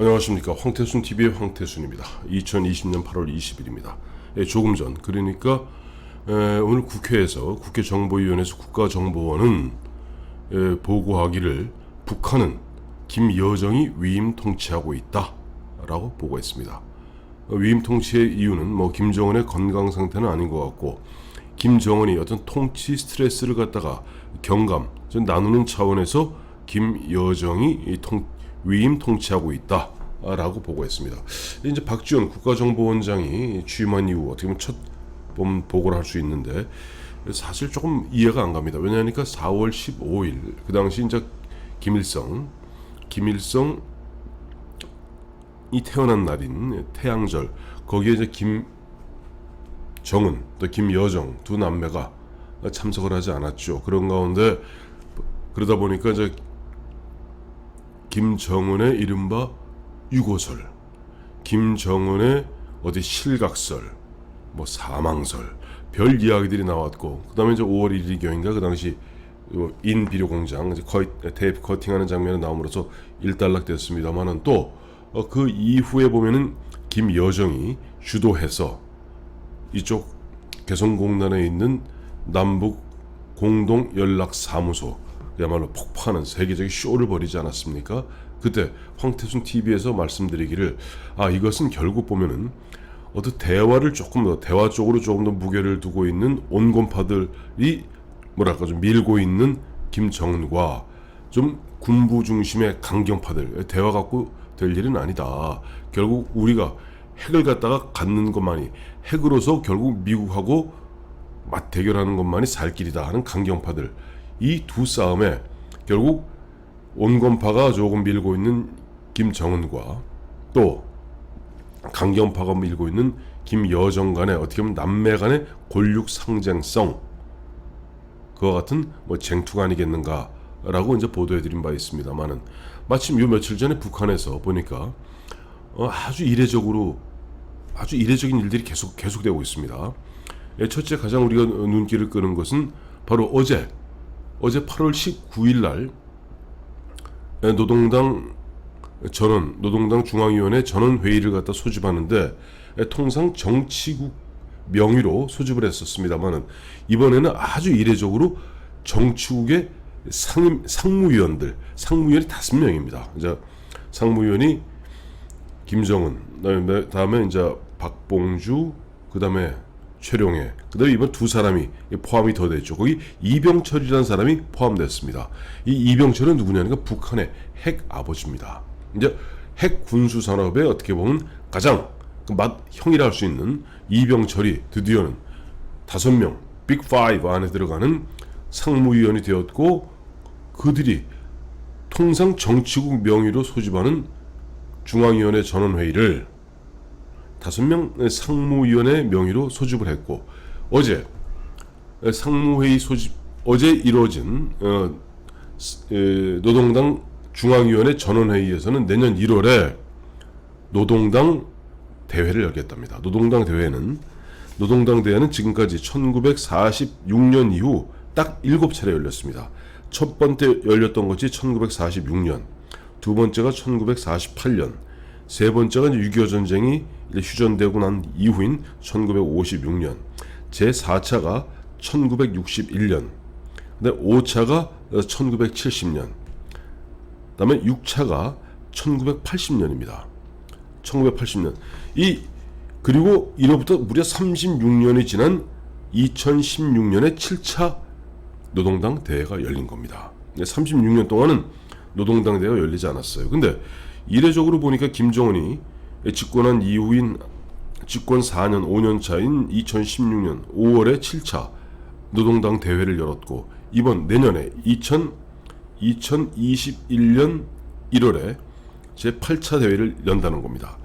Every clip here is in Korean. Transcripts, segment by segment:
안녕하십니까. 황태순TV의 황태순입니다. 2020년 8월 20일입니다. 조금 전, 그러니까 오늘 국회에서 국회정보위원회에서 국가정보원은 보고하기를 북한은 김여정이 위임 통치하고 있다 라고 보고했습니다. 위임 통치의 이유는 김정은의 건강 상태는 아닌 것 같고, 김정은이 어떤 통치 스트레스를 갖다가 경감, 나누는 차원에서 김여정이 위임 통치하고 있다 라고 보고했습니다. 이제 박지원 국가정보원장이 취임한 이후 어떻게 보면 첫 보고를 할 수 있는데, 사실 조금 이해가 안 갑니다. 왜냐하니까 4월 15일 그 당시 이제 김일성이 태어난 날인 태양절, 거기에 이제 김정은 또 김여정 두 남매가 참석을 하지 않았죠. 그런 가운데 그러다 보니까 이제 김정은의 이른바 유고설, 김정은의 어디 실각설, 사망설, 별 이야기들이 나왔고, 그 다음에 이제 5월 1일경인가 그 당시 인비료 공장 테이프 커팅하는 장면이 나옴으로써 일단락됐습니다만은 또 그 이후에 보면은 김여정이 주도해서 이쪽 개성공단에 있는 남북 공동 연락 사무소, 야말로 폭파하는 세계적인 쇼를 벌이지 않았습니까? 그때 황태순 TV에서 말씀드리기를, 이것은 결국 보면은 어떤 대화를 조금 더, 대화 쪽으로 조금 더 무게를 두고 있는 온건파들이 좀 밀고 있는 김정은과 좀 군부 중심의 강경파들, 대화 갖고 될 일은 아니다. 결국 우리가 핵을 갖다가 갖는 것만이, 핵으로서 결국 미국하고 맞대결하는 것만이 살 길이다 하는 강경파들, 이 두 싸움에 결국 온건파가 조금 밀고 있는 김정은과 또 강경파가 밀고 있는 김여정 간의 어떻게 보면 남매 간의 골육 상쟁성, 그와 같은 쟁투가 아니겠는가라고 이제 보도해드린 바 있습니다만은, 마침 요 며칠 전에 북한에서 보니까 아주 이례적인 일들이 계속되고 있습니다. 첫째, 가장 우리가 눈길을 끄는 것은 바로 어제 8월 19일 날 노동당 중앙위원회 전원회의를 갖다 소집하는데, 통상 정치국 명의로 소집을 했었습니다만은 이번에는 아주 이례적으로 정치국의 상무위원이 5명입니다. 이제 상무위원이 김정은, 그다음에 이제 박봉주, 그다음에 최룡해, 그다음에 이번 두 사람이 포함이 더 됐죠. 거기 이병철이라는 사람이 포함됐습니다. 이 이병철은 누구냐니까 북한의 핵 아버지입니다. 이제 핵 군수 산업에 어떻게 보면 가장 형이라 할 수 있는 이병철이 드디어는 5명 빅5 안에 들어가는 상무위원이 되었고, 그들이 통상 정치국 명의로 소집하는 중앙위원회 전원회의를 5명 상무위원회 명의로 소집을 했고, 어제 상무회의 어제 이루어진 노동당 중앙위원회 전원회의에서는 내년 1월에 노동당 대회를 열겠답니다. 노동당 대회는 지금까지 1946년 이후 딱 7차례 열렸습니다. 첫 번째 열렸던 것이 1946년, 두 번째가 1948년, 세 번째가 6.25 전쟁이 휴전되고 난 이후인 1956년, 제 4차가 1961년, 그다음에 5차가 1970년, 그다음에 6차가 1980년입니다. 1980년. 그리고 이로부터 무려 36년이 지난 2016년에 7차 노동당 대회가 열린 겁니다. 36년 동안은 노동당 대회가 열리지 않았어요. 근데 이례적으로 보니까 김정은이 집권한 이후인 집권 4년 5년 차인 2016년 5월에 7차 노동당 대회를 열었고, 이번 내년에 2021년 1월에 제8차 대회를 연다는 겁니다.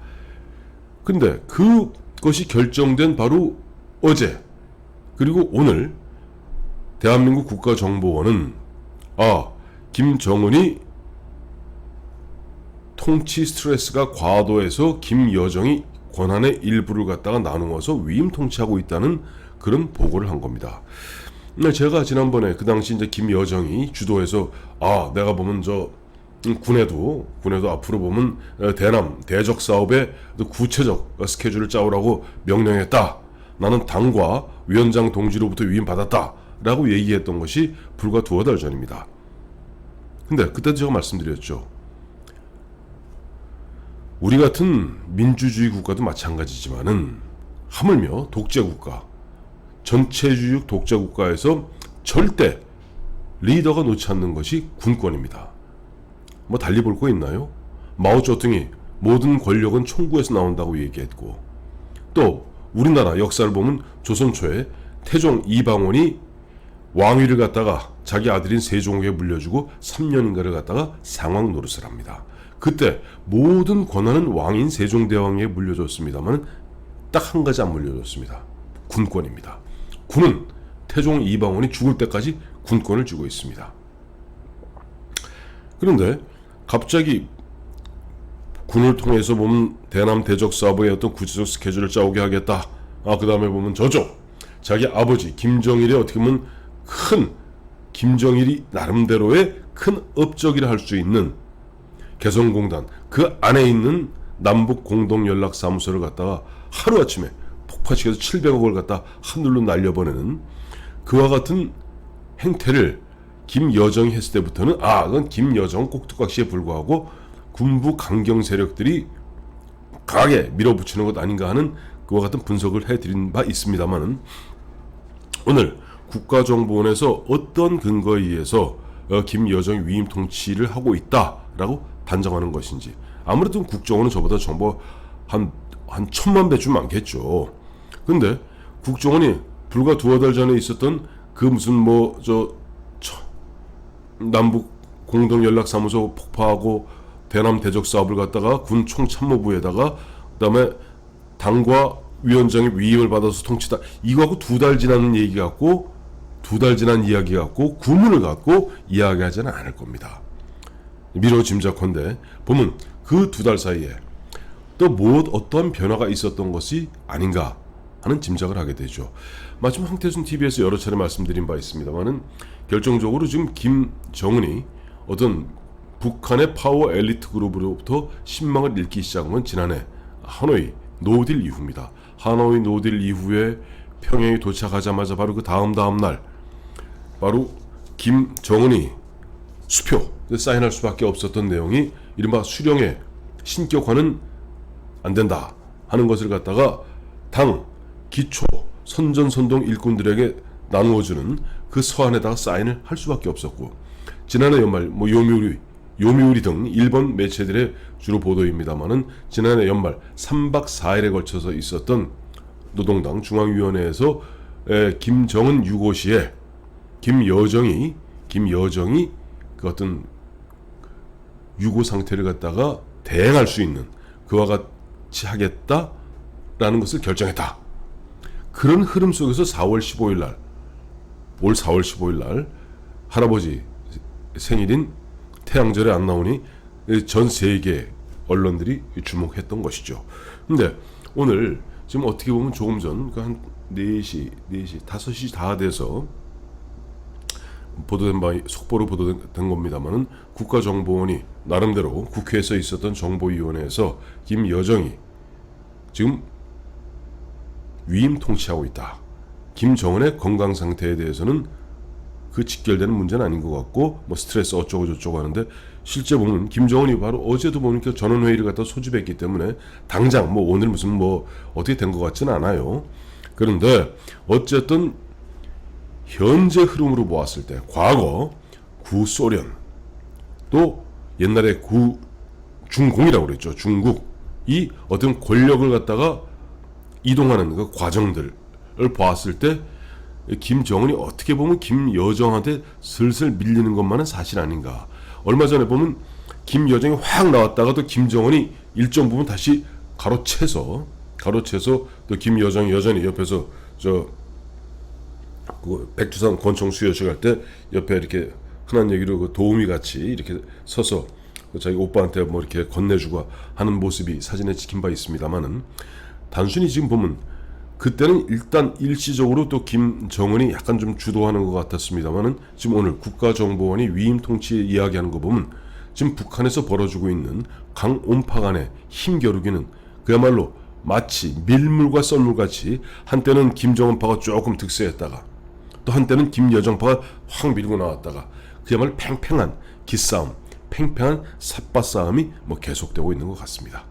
근데 그것이 결정된 바로 어제, 그리고 오늘 대한민국 국가정보원은 김정은이 통치 스트레스가 과도해서 김여정이 권한의 일부를 갖다가 나누어서 위임 통치하고 있다는 그런 보고를 한 겁니다. 제가 지난번에 그 당시 이제 김여정이 주도해서 내가 보면 군에도 앞으로 보면 대남 대적 사업의 구체적 스케줄을 짜오라고 명령했다. 나는 당과 위원장 동지로부터 위임 받았다라고 얘기했던 것이 불과 두어 달 전입니다. 근데 그때도 제가 말씀드렸죠. 우리 같은 민주주의 국가도 마찬가지지만은 하물며 독재국가, 전체주의 독재국가에서 절대 리더가 놓지 않는 것이 군권입니다. 뭐 달리 볼 거 있나요? 마오쩌둥이 모든 권력은 총구에서 나온다고 얘기했고, 또 우리나라 역사를 보면 조선 초에 태종 이방원이 왕위를 갖다가 자기 아들인 세종에게 물려주고 3년인가를 갖다가 상왕 노릇을 합니다. 그때 모든 권한은 왕인 세종대왕에게 물려줬습니다만 딱 한 가지 안 물려줬습니다. 군권입니다. 군은 태종 이방원이 죽을 때까지 군권을 쥐고 있습니다. 그런데 갑자기 군을 통해서 보면 대남 대적 사업의 어떤 구체적 스케줄을 짜오게 하겠다. 그 다음에 보면 저쪽 자기 아버지 김정일의 어떻게 보면 김정일이 나름대로의 큰 업적이라 할 수 있는 개성공단 그 안에 있는 남북공동연락사무소를 갖다가 하루아침에 폭파시켜서 700억을 갖다 하늘로 날려보내는 그와 같은 행태를 김여정이 했을 때부터는 그건 김여정 꼭두각시에 불과하고 군부 강경 세력들이 강하게 밀어붙이는 것 아닌가 하는 그와 같은 분석을 해드린 바 있습니다만은 오늘 국가정보원에서 어떤 근거에 의해서 김여정이 위임 통치를 하고 있다라고 단정하는 것인지, 아무래도 국정원은 저보다 정보 한 1000만 배쯤 많겠죠. 근데 국정원이 불과 두어 달 전에 있었던 그 무슨 남북 공동연락사무소 폭파하고 대남 대적 사업을 갖다가 군 총참모부에다가 그다음에 당과 위원장의 위임을 받아서 통치다, 이거하고 두 달 지난 얘기 갖고 이야기 갖고 구문을 갖고 이야기하지는 않을 겁니다. 미뤄 짐작컨대 보면 그 두 달 사이에 또 어떠한 변화가 있었던 것이 아닌가 하는 짐작을 하게 되죠. 마침 황태순 TV에서 여러 차례 말씀드린 바 있습니다만은 결정적으로 지금 김정은이 어떤 북한의 파워 엘리트 그룹으로부터 신망을 잃기 시작한 건 지난해 하노이 노딜 이후입니다. 하노이 노딜 이후에 평양에 도착하자마자 바로 그 다음 날 바로 김정은이 수표 사인할 수밖에 없었던 내용이 이른바 수령의 신격화는 안 된다 하는 것을 갖다가 당 기초 선전선동 일꾼들에게 나누어주는 그 서한에다가 사인을 할 수밖에 없었고, 지난해 연말 요미우리 등 일본 매체들의 주로 보도입니다만은 지난해 연말 3박 4일에 걸쳐서 있었던 노동당 중앙위원회에서 김정은 유고시에 김여정이 그 어떤 유고 상태를 갖다가 대행할 수 있는 그와 같이 하겠다라는 것을 결정했다. 그런 흐름 속에서 올 4월 15일 날 할아버지 생일인 태양절에 안 나오니 전 세계 언론들이 주목했던 것이죠. 근데 오늘 지금 어떻게 보면 조금 전 한 4시, 5시 다 돼서 속보로 보도된 겁니다만은 국가정보원이 나름대로 국회에서 있었던 정보위원회에서 김여정이 지금 위임 통치하고 있다. 김정은의 건강 상태에 대해서는 그 직결되는 문제는 아닌 것 같고 스트레스 어쩌고 저쩌고 하는데, 실제 보면 김정은이 바로 어제도 보니까 전원회의를 갖다 소집했기 때문에 당장 오늘 무슨 어떻게 된 것 같지는 않아요. 그런데 어쨌든 현재 흐름으로 보았을 때 과거 구소련 또 옛날에 중공이라고 그랬죠. 중국이 어떤 권력을 갖다가 이동하는 그 과정들을 보았을 때 김정은이 어떻게 보면 김여정한테 슬슬 밀리는 것만은 사실 아닌가. 얼마 전에 보면 김여정이 확 나왔다가 또 김정은이 일정 부분 다시 가로채서 또 김여정이 여전히 옆에서 그 백두산 권총 수여식 할 때 옆에 이렇게 흔한 얘기로 그 도우미 같이 이렇게 서서 자기 오빠한테 이렇게 건네주고 하는 모습이 사진에 찍힌 바 있습니다만은, 단순히 지금 보면 그때는 일단 일시적으로 또 김정은이 약간 좀 주도하는 것 같았습니다만은 지금 오늘 국가정보원이 위임 통치 이야기하는 거 보면 지금 북한에서 벌어지고 있는 강온파 간의 힘겨루기는 그야말로 마치 밀물과 썰물같이 한때는 김정은파가 조금 득세했다가 또 한때는 김여정파가 확 밀고 나왔다가 그야말로 팽팽한 기싸움, 팽팽한 삿바싸움이 계속되고 있는 것 같습니다.